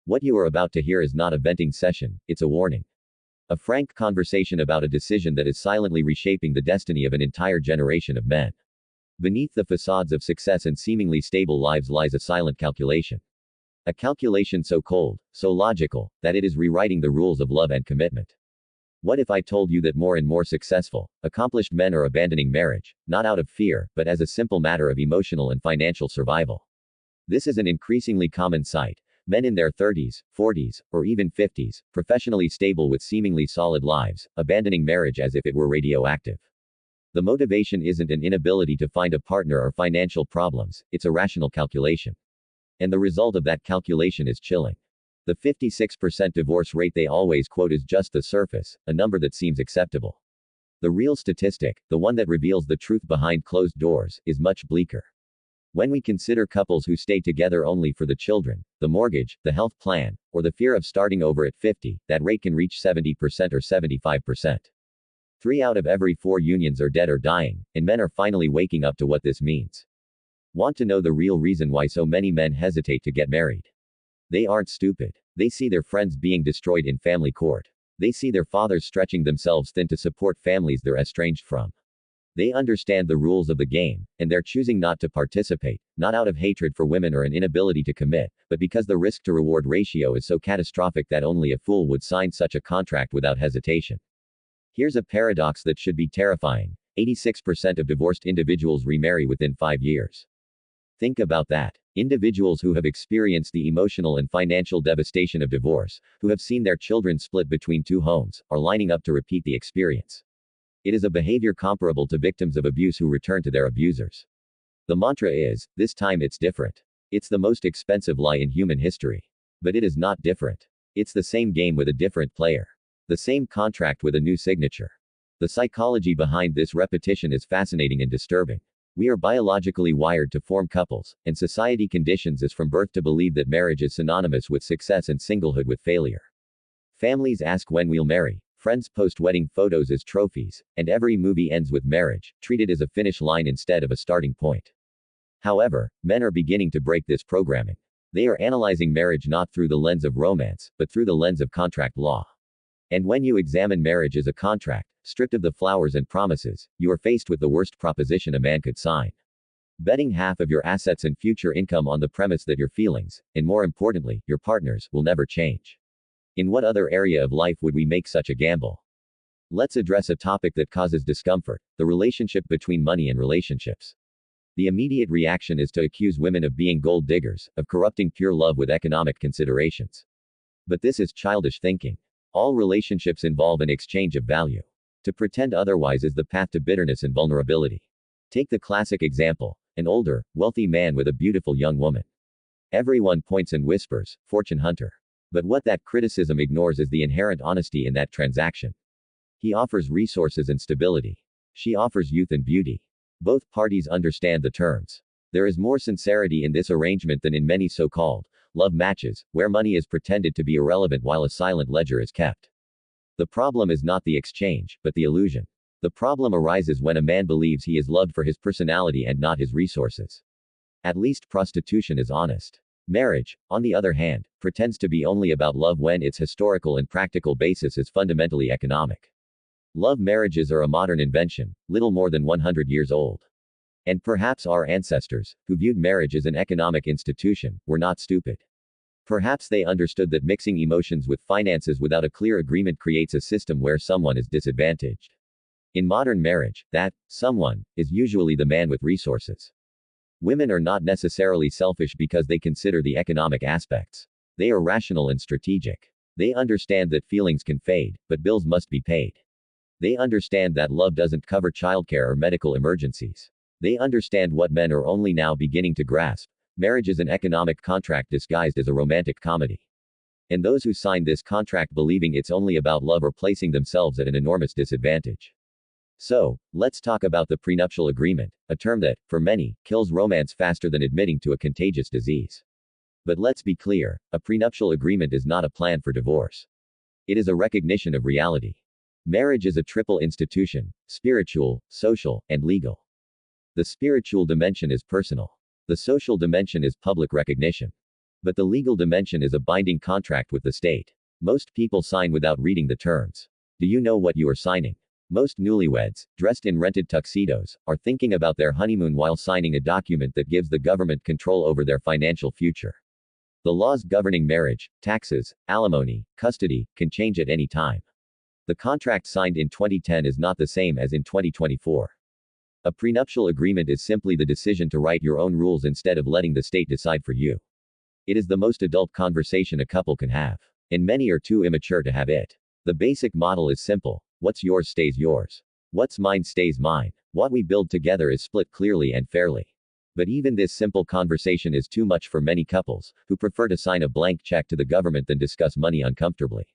What you are about to hear is not a venting session, it's a warning. A frank conversation about a decision that is silently reshaping the destiny of an entire generation of men. Beneath the facades of success and seemingly stable lives lies a silent calculation. A calculation so cold, so logical, that it is rewriting the rules of love and commitment. What if I told you that more and more successful, accomplished men are abandoning marriage, not out of fear, but as a simple matter of emotional and financial survival? This is an increasingly common sight. Men in their 30s, 40s, or even 50s, professionally stable with seemingly solid lives, abandoning marriage as if it were radioactive. The motivation isn't an inability to find a partner or financial problems, it's a rational calculation. And the result of that calculation is chilling. The 56% divorce rate they always quote is just the surface, a number that seems acceptable. The real statistic, the one that reveals the truth behind closed doors, is much bleaker. When we consider couples who stay together only for the children, the mortgage, the health plan, or the fear of starting over at 50, that rate can reach 70% or 75%. 3 out of every 4 unions are dead or dying, and men are finally waking up to what this means. Want to know the real reason why so many men hesitate to get married? They aren't stupid. They see their friends being destroyed in family court. They see their fathers stretching themselves thin to support families they're estranged from. They understand the rules of the game, and they're choosing not to participate, not out of hatred for women or an inability to commit, but because the risk-to-reward ratio is so catastrophic that only a fool would sign such a contract without hesitation. Here's a paradox that should be terrifying. 86% of divorced individuals remarry within 5 years. Think about that. Individuals who have experienced the emotional and financial devastation of divorce, who have seen their children split between 2 homes, are lining up to repeat the experience. It is a behavior comparable to victims of abuse who return to their abusers. The mantra is, this time it's different. It's the most expensive lie in human history. But it is not different. It's the same game with a different player. The same contract with a new signature. The psychology behind this repetition is fascinating and disturbing. We are biologically wired to form couples, and society conditions us from birth to believe that marriage is synonymous with success and singlehood with failure. Families ask when we'll marry. Friends post wedding photos as trophies, and every movie ends with marriage, treated as a finish line instead of a starting point. However, men are beginning to break this programming. They are analyzing marriage not through the lens of romance, but through the lens of contract law. And when you examine marriage as a contract, stripped of the flowers and promises, you are faced with the worst proposition a man could sign. Betting half of your assets and future income on the premise that your feelings, and more importantly, your partners, will never change. In what other area of life would we make such a gamble? Let's address a topic that causes discomfort, the relationship between money and relationships. The immediate reaction is to accuse women of being gold diggers, of corrupting pure love with economic considerations. But this is childish thinking. All relationships involve an exchange of value. To pretend otherwise is the path to bitterness and vulnerability. Take the classic example, an older, wealthy man with a beautiful young woman. Everyone points and whispers, fortune hunter. But what that criticism ignores is the inherent honesty in that transaction. He offers resources and stability. She offers youth and beauty. Both parties understand the terms. There is more sincerity in this arrangement than in many so-called love matches, where money is pretended to be irrelevant while a silent ledger is kept. The problem is not the exchange, but the illusion. The problem arises when a man believes he is loved for his personality and not his resources. At least prostitution is honest. Marriage, on the other hand, pretends to be only about love when its historical and practical basis is fundamentally economic. Love marriages are a modern invention, little more than 100 years old. And perhaps our ancestors, who viewed marriage as an economic institution, were not stupid. Perhaps they understood that mixing emotions with finances without a clear agreement creates a system where someone is disadvantaged. In modern marriage, that someone is usually the man with resources. Women are not necessarily selfish because they consider the economic aspects. They are rational and strategic. They understand that feelings can fade, but bills must be paid. They understand that love doesn't cover childcare or medical emergencies. They understand what men are only now beginning to grasp. Marriage is an economic contract disguised as a romantic comedy. And those who sign this contract believing it's only about love are placing themselves at an enormous disadvantage. So, let's talk about the prenuptial agreement, a term that, for many, kills romance faster than admitting to a contagious disease. But let's be clear, a prenuptial agreement is not a plan for divorce. It is a recognition of reality. Marriage is a triple institution: spiritual, social, and legal. The spiritual dimension is personal. The social dimension is public recognition. But the legal dimension is a binding contract with the state. Most people sign without reading the terms. Do you know what you are signing? Most newlyweds, dressed in rented tuxedos, are thinking about their honeymoon while signing a document that gives the government control over their financial future. The laws governing marriage, taxes, alimony, custody, can change at any time. The contract signed in 2010 is not the same as in 2024. A prenuptial agreement is simply the decision to write your own rules instead of letting the state decide for you. It is the most adult conversation a couple can have. And many are too immature to have it. The basic model is simple. What's yours stays yours. What's mine stays mine. What we build together is split clearly and fairly. But even this simple conversation is too much for many couples, who prefer to sign a blank check to the government than discuss money uncomfortably.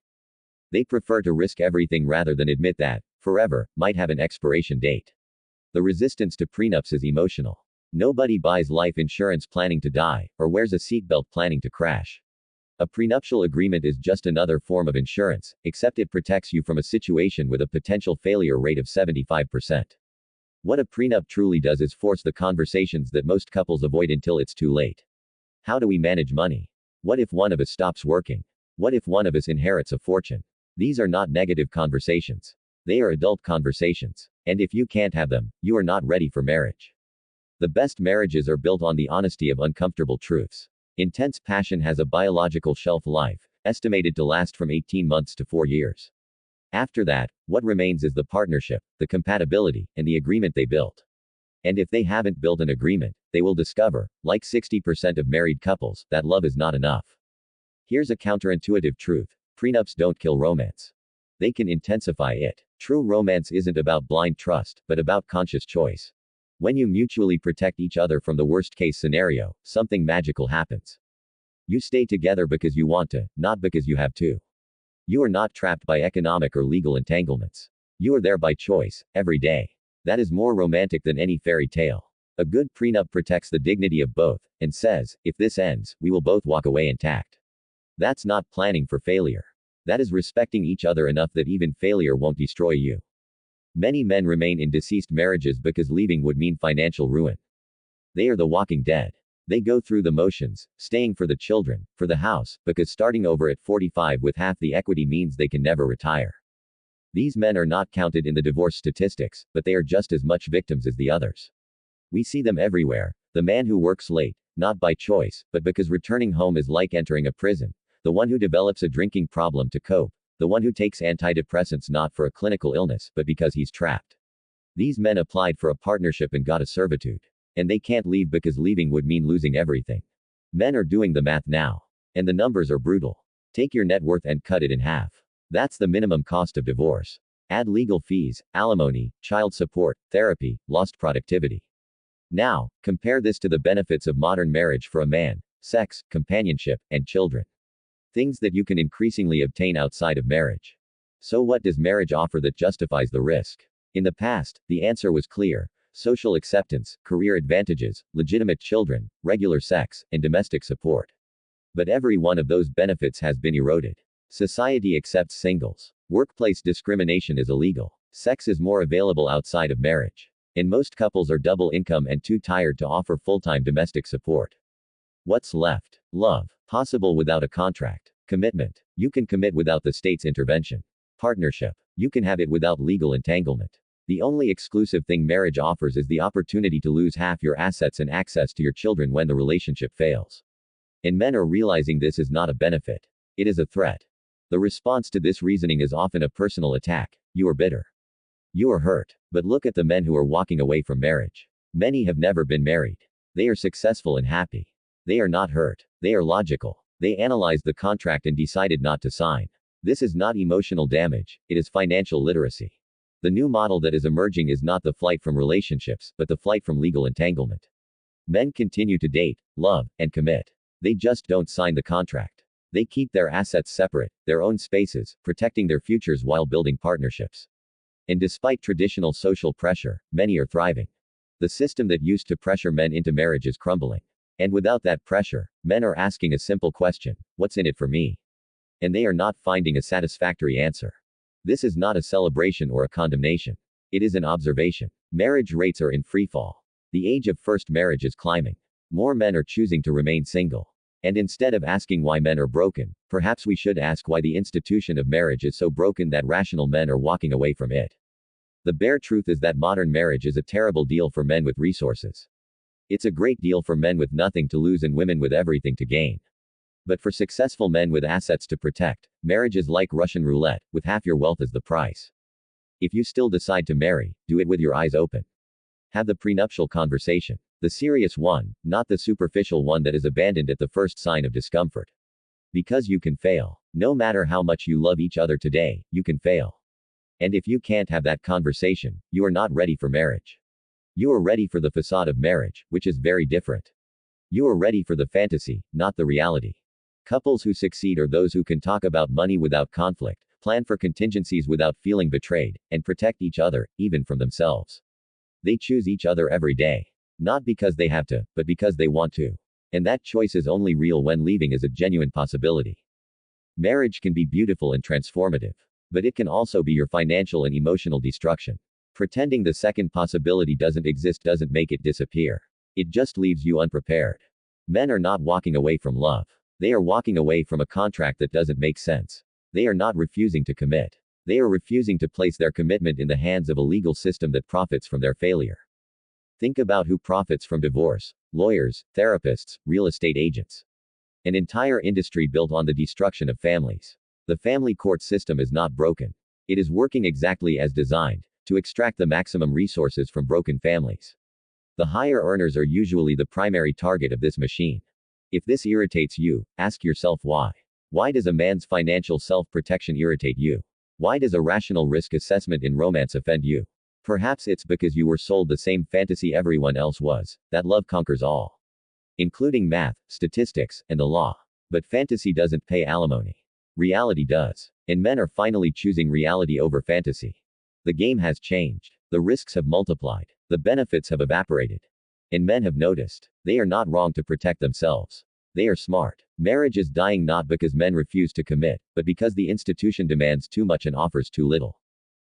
They prefer to risk everything rather than admit that, forever, might have an expiration date. The resistance to prenups is emotional. Nobody buys life insurance planning to die, or wears a seatbelt planning to crash. A prenuptial agreement is just another form of insurance, except it protects you from a situation with a potential failure rate of 75%. What a prenup truly does is force the conversations that most couples avoid until it's too late. How do we manage money? What if one of us stops working? What if one of us inherits a fortune? These are not negative conversations. They are adult conversations. And if you can't have them, you are not ready for marriage. The best marriages are built on the honesty of uncomfortable truths. Intense passion has a biological shelf life, estimated to last from 18 months to 4 years. After that, what remains is the partnership, the compatibility, and the agreement they built. And if they haven't built an agreement, they will discover, like 60% of married couples, that love is not enough. Here's a counterintuitive truth. Prenups don't kill romance. They can intensify it. True romance isn't about blind trust, but about conscious choice. When you mutually protect each other from the worst-case scenario, something magical happens. You stay together because you want to, not because you have to. You are not trapped by economic or legal entanglements. You are there by choice, every day. That is more romantic than any fairy tale. A good prenup protects the dignity of both, and says, if this ends, we will both walk away intact. That's not planning for failure. That is respecting each other enough that even failure won't destroy you. Many men remain in deceased marriages because leaving would mean financial ruin. They are the walking dead. They go through the motions, staying for the children, for the house, because starting over at 45 with half the equity means they can never retire. These men are not counted in the divorce statistics, but they are just as much victims as the others. We see them everywhere. The man who works late, not by choice, but because returning home is like entering a prison. The one who develops a drinking problem to cope. The one who takes antidepressants not for a clinical illness, but because he's trapped. These men applied for a partnership and got a servitude. And they can't leave because leaving would mean losing everything. Men are doing the math now. And the numbers are brutal. Take your net worth and cut it in half. That's the minimum cost of divorce. Add legal fees, alimony, child support, therapy, lost productivity. Now, compare this to the benefits of modern marriage for a man: sex, companionship, and children. Things that you can increasingly obtain outside of marriage. So what does marriage offer that justifies the risk? In the past, the answer was clear. Social acceptance, career advantages, legitimate children, regular sex, and domestic support. But every one of those benefits has been eroded. Society accepts singles. Workplace discrimination is illegal. Sex is more available outside of marriage. And most couples are double income and too tired to offer full-time domestic support. What's left? Love. Possible without a contract. Commitment. You can commit without the state's intervention. Partnership. You can have it without legal entanglement. The only exclusive thing marriage offers is the opportunity to lose half your assets and access to your children when the relationship fails. And men are realizing this is not a benefit. It is a threat. The response to this reasoning is often a personal attack. You are bitter. You are hurt. But look at the men who are walking away from marriage. Many have never been married. They are successful and happy. They are not hurt. They are logical. They analyzed the contract and decided not to sign. This is not emotional damage, it is financial literacy. The new model that is emerging is not the flight from relationships, but the flight from legal entanglement. Men continue to date, love, and commit. They just don't sign the contract. They keep their assets separate, their own spaces, protecting their futures while building partnerships. And despite traditional social pressure, many are thriving. The system that used to pressure men into marriage is crumbling. And without that pressure, men are asking a simple question: what's in it for me? And they are not finding a satisfactory answer. This is not a celebration or a condemnation. It is an observation. Marriage rates are in freefall. The age of first marriage is climbing. More men are choosing to remain single. And instead of asking why men are broken, perhaps we should ask why the institution of marriage is so broken that rational men are walking away from it. The bare truth is that modern marriage is a terrible deal for men with resources. It's a great deal for men with nothing to lose and women with everything to gain. But for successful men with assets to protect, marriage is like Russian roulette, with half your wealth as the price. If you still decide to marry, do it with your eyes open. Have the prenuptial conversation. The serious one, not the superficial one that is abandoned at the first sign of discomfort. Because you can fail. No matter how much you love each other today, you can fail. And if you can't have that conversation, you are not ready for marriage. You are ready for the facade of marriage, which is very different. You are ready for the fantasy, not the reality. Couples who succeed are those who can talk about money without conflict, plan for contingencies without feeling betrayed, and protect each other, even from themselves. They choose each other every day. Not because they have to, but because they want to. And that choice is only real when leaving is a genuine possibility. Marriage can be beautiful and transformative. But it can also be your financial and emotional destruction. Pretending the second possibility doesn't exist doesn't make it disappear. It just leaves you unprepared. Men are not walking away from love. They are walking away from a contract that doesn't make sense. They are not refusing to commit. They are refusing to place their commitment in the hands of a legal system that profits from their failure. Think about who profits from divorce: lawyers, therapists, real estate agents. An entire industry built on the destruction of families. The family court system is not broken. It is working exactly as designed, to extract the maximum resources from broken families. The higher earners are usually the primary target of this machine. If this irritates you, ask yourself why. Why does a man's financial self-protection irritate you? Why does a rational risk assessment in romance offend you? Perhaps it's because you were sold the same fantasy everyone else was, that love conquers all. Including math, statistics, and the law. But fantasy doesn't pay alimony. Reality does. And men are finally choosing reality over fantasy. The game has changed. The risks have multiplied. The benefits have evaporated. And men have noticed. They are not wrong to protect themselves. They are smart. Marriage is dying not because men refuse to commit, but because the institution demands too much and offers too little.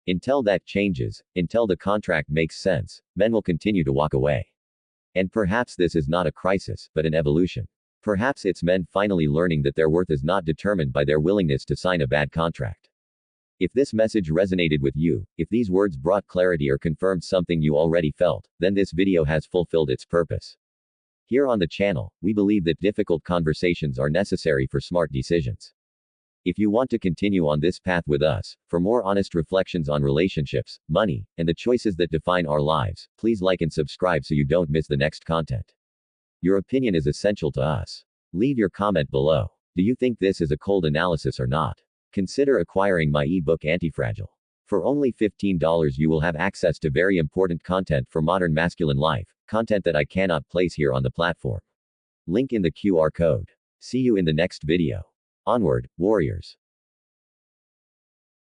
Until that changes, until the contract makes sense, men will continue to walk away. And perhaps this is not a crisis, but an evolution. Perhaps it's men finally learning that their worth is not determined by their willingness to sign a bad contract. If this message resonated with you, if these words brought clarity or confirmed something you already felt, then this video has fulfilled its purpose. Here on the channel, we believe that difficult conversations are necessary for smart decisions. If you want to continue on this path with us, for more honest reflections on relationships, money, and the choices that define our lives, please like and subscribe so you don't miss the next content. Your opinion is essential to us. Leave your comment below. Do you think this is a cold analysis or not? Consider acquiring my ebook Antifragile. For only $15 you will have access to very important content for modern masculine life, content that I cannot place here on the platform. Link in the QR code. See you in the next video. Onward, warriors.